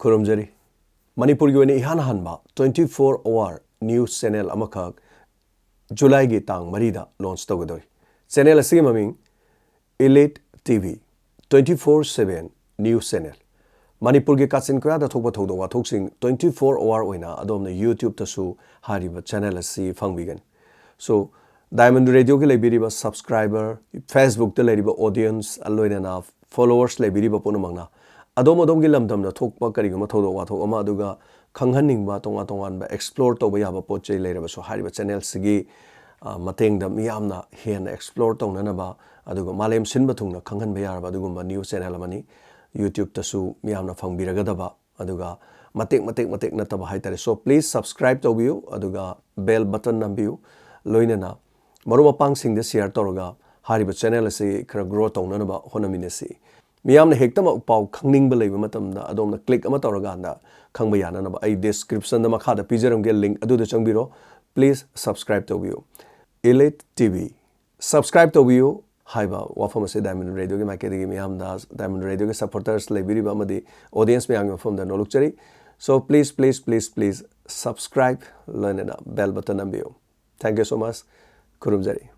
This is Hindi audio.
खुरुमजरी मणिपुर की इहान हनबा 24 आवर न्यूज़ चैनल अमखक जुलाई की तांग मरीदा लॉन्च तौगदोरी चैनल असि ममिंग Elite TV 24/7 news channel Manipur की काचिन कोयादा थोकबा थौदो वाथोकसिंग 24 आवर ओइना अदोमना यूट्यूब तसु हारिबा चैनल असि फंगबिगन सो डायमंड रेडियो के लेबिरिबा सब्सक्राइबर फेसबुक ते लेरिबा ऑडियंस अलोइना फॉलोअर्स लेबिरिबा पुनमंगना अदोम की लमदम थोकपा करिगुमा थौदो वाथोक अमा अदुगा खंगहनिंगबा तोंगा तोंगानबा एक्सप्लोर तौबा याबा पोचै लेरबसो हारिबा चैनल सिगी मतेंगदा मियामना हेन एक्सप्लोर तौननबा अदुगा मालेम सिनबा थुंगना खंगहनबा यारबा अदुगुम्बा न्यूज़ चैनल अमनी यूट्यूब तसु मियामना फंगबिरगदबा अदुगा मतेक नतबा हाइतारे सो प्लीज सब्सक्राइब तौबियु अदुगा बेल बटन नंबियु लोइनना मरुम पांगसिंग शेयर तौरगा हारिबा चैनल असे खरा ग्रो तौननबा होनमिनसी मियामना हेक्तम पाउ खंगनिंगबा लेबा मतमदा अदोमना क्लिक अमा तौरगांदा खंगबा याननबा आई डिस्क्रिप्शन दा मखादा पिजरमगे लिंक अदुदा चंगबिरो प्लीज सब्सक्राइब तौबियु इलीट टीवी सब्सक्राइब तौबियु हाइबा वाफम से डायमंड रेडियो के मार्केट मियामदा डायमंड रेडियो के सपोर्टर्स लेबिरिबा अमदी ऑडियंस मियाम मफमदा नोलुकचरी सो प्लीज सब्सक्राइब लोइनना बेल बटन नंबियु थैंक यू सो मच खुरुमजरी